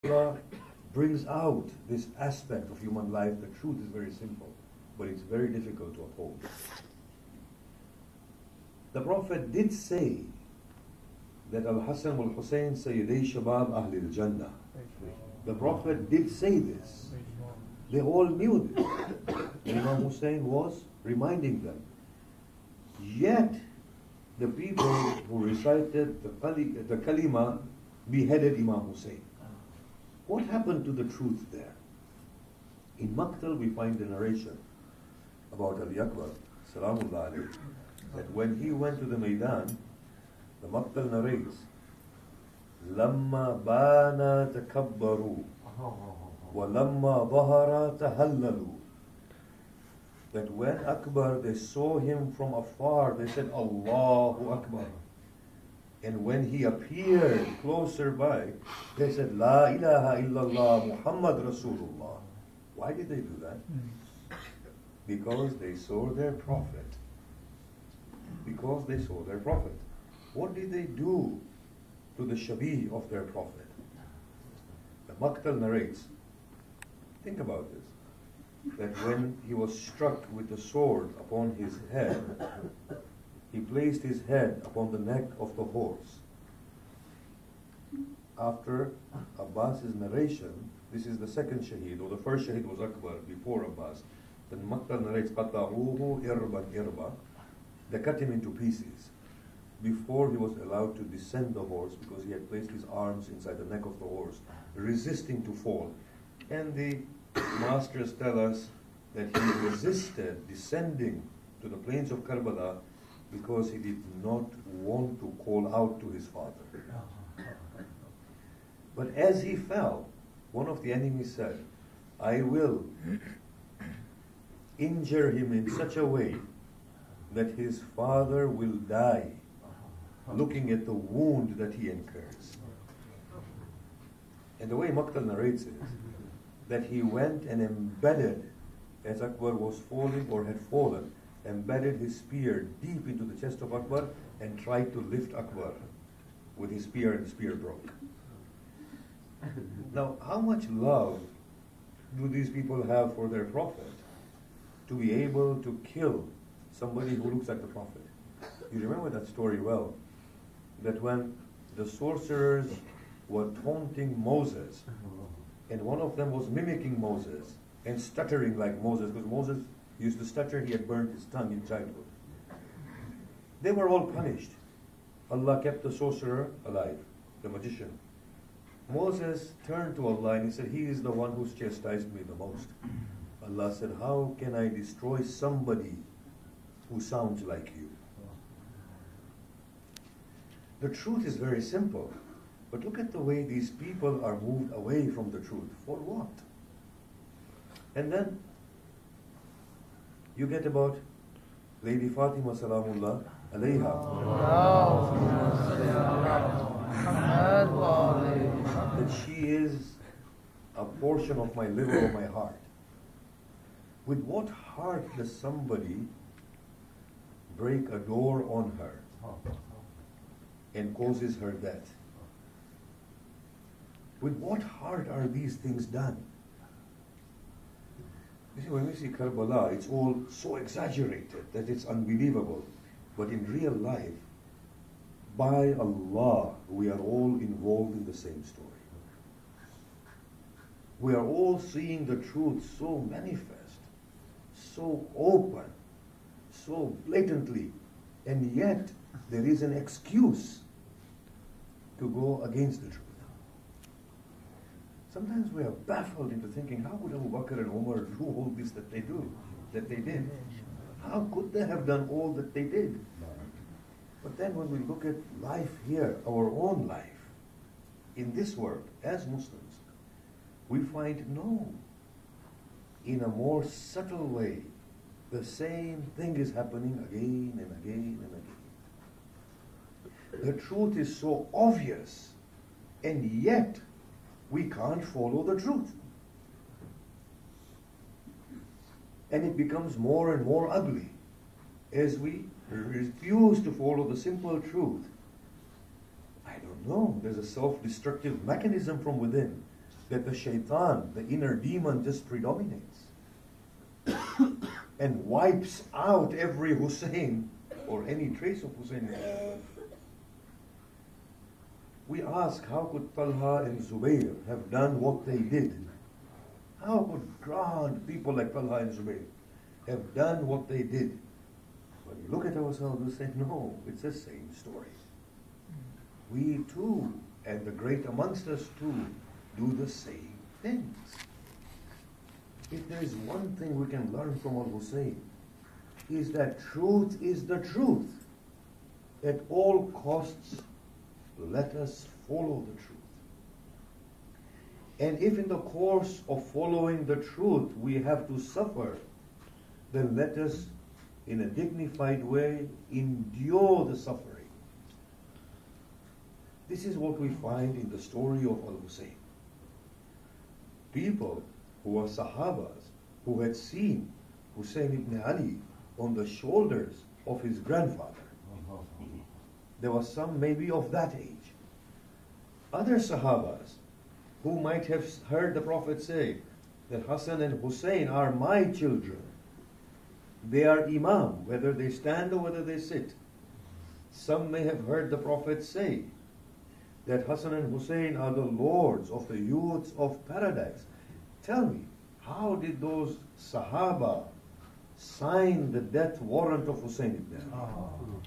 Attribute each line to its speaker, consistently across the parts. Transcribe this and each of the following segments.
Speaker 1: Allah brings out this aspect of human life. The truth is very simple, but it's very difficult to uphold. The Prophet did say that Al-Hasan wal-Hussein Sayyidai Shabab Ahli al-Jannah. The Prophet did say this. They all knew this. Imam Hussein was reminding them. Yet, the people who recited the kalima beheaded Imam Hussein. What happened to the truth there? In Maqtal we find a narration about Ali Akbar, Salamullah alayhi, that when he went to the Maidan, the Maqtal narrates, لَمَّا بَانَا تَكَبَّرُوا وَلَمَّا ظَهَرَا تَهَلَّلُوا. That when Akbar, they saw him from afar, they said, Allahu Akbar. And when he appeared closer by, they said, La ilaha illallah Muhammad Rasulullah. Why did they do that? Because they saw their prophet. Because they saw their prophet. What did they do to the Shabi of their prophet? The Maqtal narrates, think about this, that when he was struck with the sword upon his head, he placed his head upon the neck of the horse. After Abbas's narration, this is the second shaheed, or the first shaheed was Akbar before Abbas. Then Maqtal narrates, قَطَعُوهُ إِرْبًا إِرْبًا. They cut him into pieces before he was allowed to descend the horse, because he had placed his arms inside the neck of the horse, resisting to fall. And the masters tell us that he resisted descending to the plains of Karbala because he did not want to call out to his father. But as he fell, one of the enemies said, I will injure him in such a way that his father will die, looking at the wound that he incurs. And the way Maqtal narrates is that he went and embedded, as Akbar was falling or had fallen, embedded his spear deep into the chest of Akbar and tried to lift Akbar with his spear, and the spear broke. Now, how much love do these people have for their prophet to be able to kill somebody who looks like the prophet? You remember that story well, that when the sorcerers were taunting Moses, and one of them was mimicking Moses and stuttering like Moses, because Moses used to stutter, he had burnt his tongue in childhood. They were all punished. Allah kept the sorcerer alive, the magician. Moses turned to Allah and he said, He is the one who's chastised me the most. Allah said, how can I destroy somebody who sounds like you? The truth is very simple, but look at the way these people are moved away from the truth. For what? And then you get about Lady Fatima Salamullah alayha. That she is a portion of my liver or my heart. With what heart does somebody break a door on her and causes her death? With what heart are these things done? You see, when we see Karbala, it's all so exaggerated that it's unbelievable. But in real life, by Allah, we are all involved in the same story. We are all seeing the truth so manifest, so open, so blatantly, and yet there is an excuse to go against the truth. Sometimes we are baffled into thinking, how could Abu Bakr and Umar do all this that they did? How could they have done all that they did? But then when we look at life here, our own life, in this world, as Muslims, we find no, in a more subtle way, the same thing is happening again and again and again. The truth is so obvious, and yet we can't follow the truth. And it becomes more and more ugly as we refuse to follow the simple truth. I don't know, there's a self-destructive mechanism from within that the shaitan, the inner demon, just predominates and wipes out every Hussein or any trace of Hussein in his life. We ask, how could Talha and Zubayr have done what they did? How could grand people like Talha and Zubayr have done what they did? When we look at ourselves, we say, no, it's the same story. We too, and the great amongst us too, do the same things. If there is one thing we can learn from Al-Hussein, is that truth is the truth. At all costs, let us follow the truth. And if in the course of following the truth we have to suffer, then let us, in a dignified way, endure the suffering. This is what we find in the story of Al-Hussein. People who were Sahabas, who had seen Hussein ibn Ali on the shoulders of his grandfather. There was some maybe of that age. Other Sahabas who might have heard the Prophet say that Hassan and Hussein are my children. They are Imam, whether they stand or whether they sit. Some may have heard the Prophet say that Hassan and Hussein are the lords of the youths of paradise. Tell me, how did those Sahaba sign the death warrant of Hussein ibn Ali?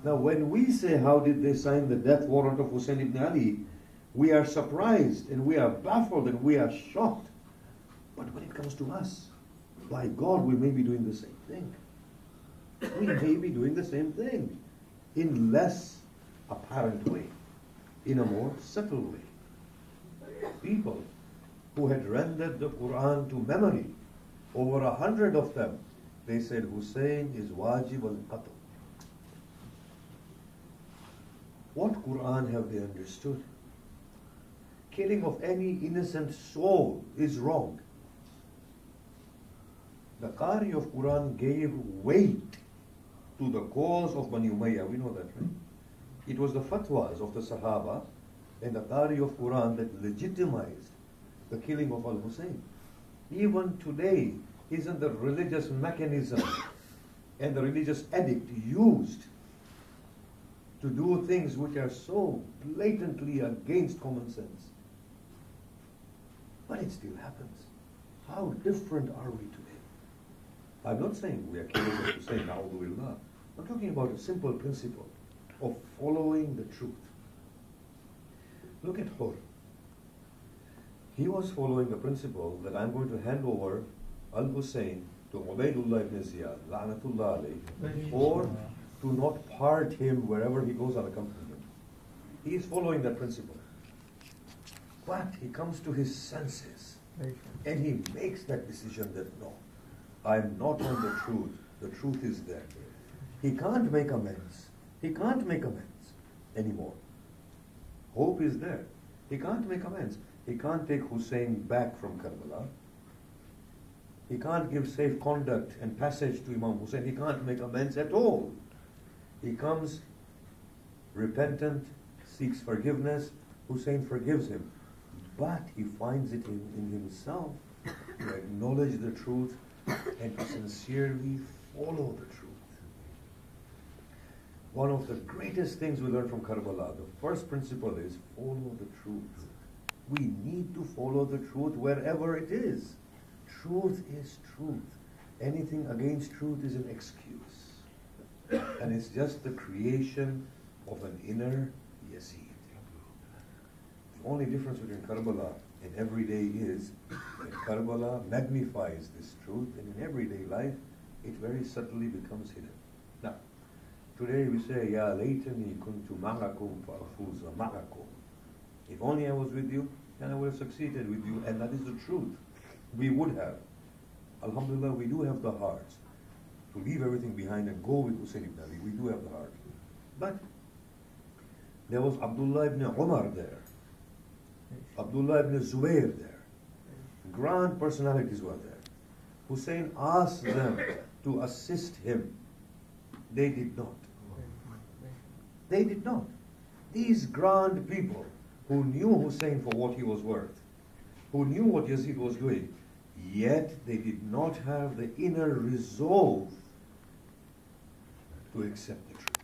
Speaker 1: Now when we say how did they sign the death warrant of Hussein ibn Ali, we are surprised and we are baffled and we are shocked. But when it comes to us, by God, we may be doing the same thing. We may be doing the same thing in less apparent way, in a more subtle way. People who had rendered the Quran to memory, over 100 of them, they said Hussein is wajib al-qatl. What Quran have they understood? Killing of any innocent soul is wrong. The Qari of Quran gave weight to the cause of Bani Umayyah. We know that, right? It was the fatwas of the Sahaba and the Qari of Quran that legitimized the killing of Al-Hussein. Even today, isn't the religious mechanism and the religious edict used to do things which are so blatantly against common sense? But it still happens. How different are we today? I'm not saying we are capable to say Na'udhu. I'm talking about a simple principle of following the truth. Look at Hur. He was following the principle that I'm going to hand over Al-Hussein to Ubaydullah ibn Ziyad, La'natullah alayhi, or to not part him wherever he goes unaccompanied. He is following that principle. But he comes to his senses and he makes that decision that no, I'm not on the truth. The truth is there. He can't make amends. He can't make amends anymore. Hope is there. He can't make amends. He can't take Hussein back from Karbala. He can't give safe conduct and passage to Imam Hussein. He can't make amends at all. He comes repentant, seeks forgiveness. Hussein forgives him. But he finds it in himself to acknowledge the truth and to sincerely follow the truth. One of the greatest things we learn from Karbala, the first principle is follow the truth. We need to follow the truth wherever it is. Truth is truth. Anything against truth is an excuse. And it's just the creation of an inner Yazid. The only difference between Karbala and everyday is that Karbala magnifies this truth, and in everyday life it very subtly becomes hidden. Now, today we say, Ya laytani kuntu ma'akum fa'afuza ma'akum. If only I was with you, then I would have succeeded with you, and that is the truth. We would have. Alhamdulillah, we do have the heart to leave everything behind and go with Hussein ibn Ali. We do have the heart. But there was Abdullah ibn Umar there. Abdullah ibn Zubayr there. Grand personalities were there. Hussein asked them to assist him. They did not. They did not. These grand people who knew Hussein for what he was worth, who knew what Yazid was doing, yet they did not have the inner resolve to accept the truth.